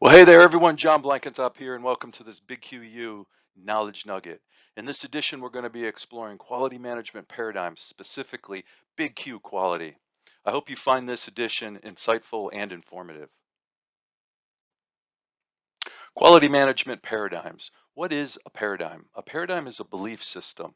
Well, hey there, everyone. John Blankentop here, and welcome to this Big QU Knowledge Nugget. In this edition, we're going to be exploring quality management paradigms, specifically Big Q quality. I hope you find this edition insightful and informative. Quality management paradigms. What is a paradigm? A paradigm is a belief system.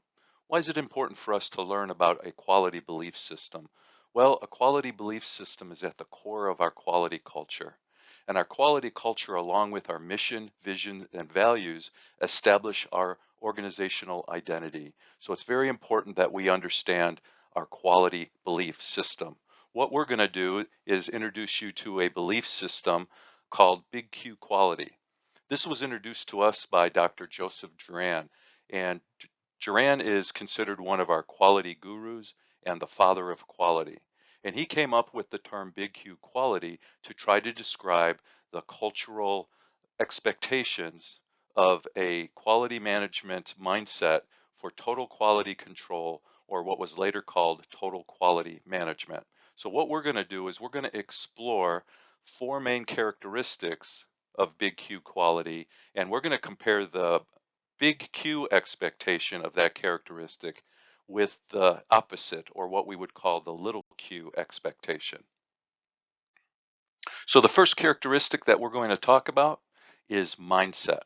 Why is it important for us to learn about a quality belief system? Well, a quality belief system is at the core of our quality culture. And our quality culture, along with our mission, vision, and values, establish our organizational identity. So it's very important that we understand our quality belief system. What we're going to do is introduce you to a belief system called Big Q quality. This was introduced to us by Dr. Joseph Juran, and Juran is considered one of our quality gurus and the father of quality. And he came up with the term Big Q quality to try to describe the cultural expectations of a quality management mindset for total quality control, or what was later called total quality management. So what we're going to do is we're going to explore four main characteristics of Big Q quality, and we're going to compare the Big Q expectation of that characteristic with the opposite, or what we would call the little q expectation. So the first characteristic that we're going to talk about is mindset.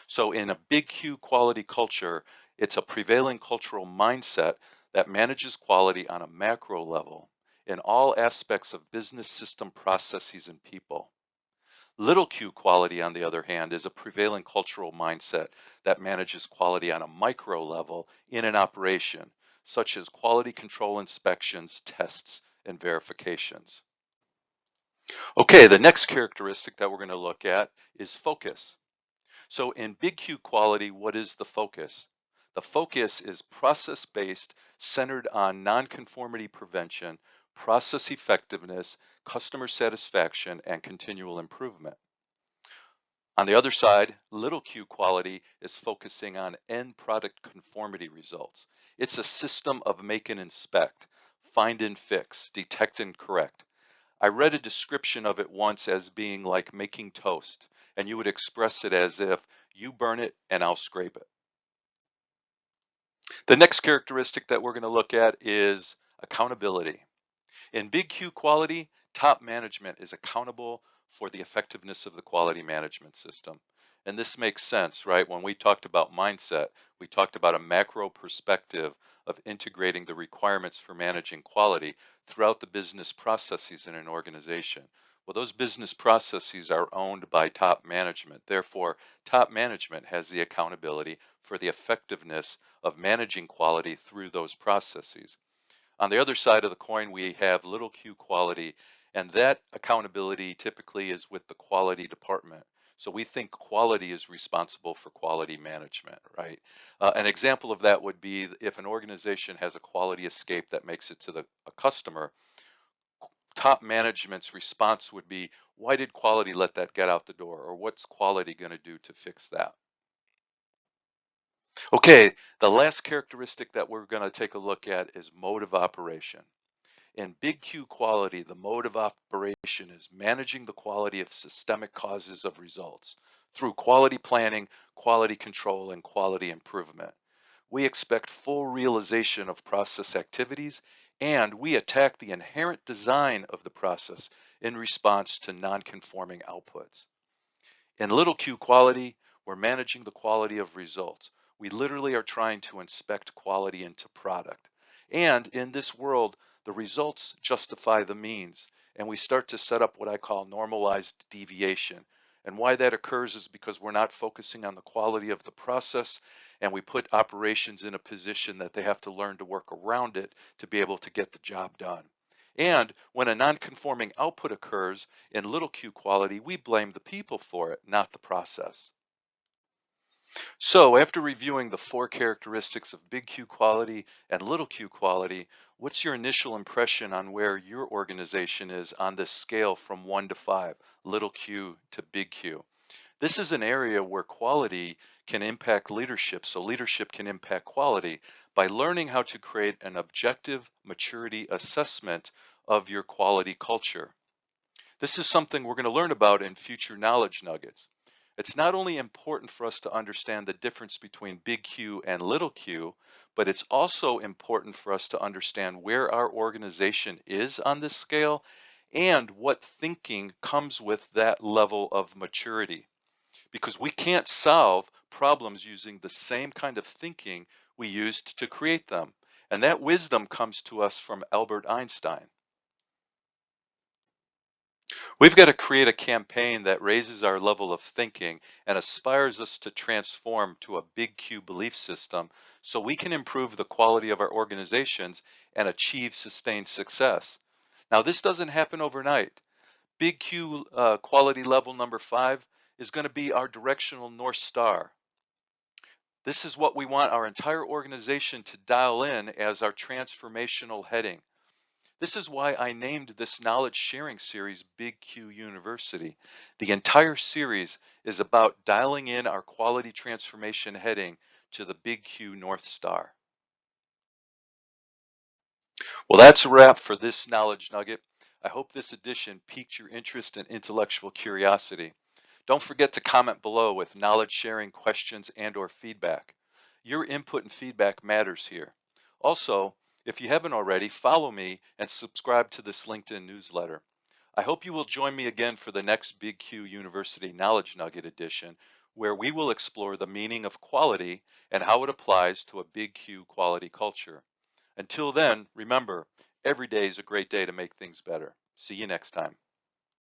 So in a Big Q quality culture, it's a prevailing cultural mindset that manages quality on a macro level in all aspects of business system processes and people. Little q quality, on the other hand, is a prevailing cultural mindset that manages quality on a micro level in an operation, such as quality control inspections, tests, and verifications. Okay, the next characteristic that we're going to look at is focus. So in Big Q quality, what is the focus? The focus is process-based, centered on nonconformity prevention, process effectiveness, customer satisfaction, and continual improvement. On the other side, little q quality is focusing on end product conformity results. It's a system of make and inspect, find and fix, detect and correct. I read a description of it once as being like making toast, and you would express it as if you burn it and I'll scrape it. The next characteristic that we're going to look at is accountability. In Big Q quality, top management is accountable for the effectiveness of the quality management system. And this makes sense, right? When we talked about mindset, we talked about a macro perspective of integrating the requirements for managing quality throughout the business processes in an organization. Well, those business processes are owned by top management. Therefore, top management has the accountability for the effectiveness of managing quality through those processes. On the other side of the coin, we have little q quality, and that accountability typically is with the quality department. So we think quality is responsible for quality management, right? An example of that would be if an organization has a quality escape that makes it to a customer, top management's response would be, why did quality let that get out the door? Or what's quality going to do to fix that? Okay, the last characteristic that we're going to take a look at is mode of operation. In Big Q quality, the mode of operation is managing the quality of systemic causes of results through quality planning, quality control, and quality improvement. We expect full realization of process activities, and we attack the inherent design of the process in response to non-conforming outputs. In little q quality, we're managing the quality of results. We literally are trying to inspect quality into product. And in this world, the results justify the means, and we start to set up what I call normalized deviation. And why that occurs is because we're not focusing on the quality of the process, and we put operations in a position that they have to learn to work around it to be able to get the job done. And when a non-conforming output occurs in little q quality, we blame the people for it, not the process. So after reviewing the four characteristics of Big Q quality and little q quality, what's your initial impression on where your organization is on this scale from 1 to 5, little q to Big Q? This is an area where quality can impact leadership, so leadership can impact quality by learning how to create an objective maturity assessment of your quality culture. This is something we're going to learn about in future knowledge nuggets. It's not only important for us to understand the difference between big Q and little q, but it's also important for us to understand where our organization is on this scale and what thinking comes with that level of maturity. Because we can't solve problems using the same kind of thinking we used to create them. And that wisdom comes to us from Albert Einstein. We've got to create a campaign that raises our level of thinking and aspires us to transform to a big Q belief system so we can improve the quality of our organizations and achieve sustained success. Now, this doesn't happen overnight. Big Q quality level number 5 is going to be our directional North Star. This is what we want our entire organization to dial in as our transformational heading. This is why I named this knowledge sharing series Big Q University. The entire series is about dialing in our quality transformation heading to the Big Q North Star. Well, that's a wrap for this knowledge nugget. I hope this edition piqued your interest and intellectual curiosity. Don't forget to comment below with knowledge sharing questions and/or feedback. Your input and feedback matters here. Also, if you haven't already, follow me and subscribe to this LinkedIn newsletter. I hope you will join me again for the next Big Q University Knowledge Nugget edition, where we will explore the meaning of quality and how it applies to a Big Q quality culture. Until then, remember, every day is a great day to make things better. See you next time.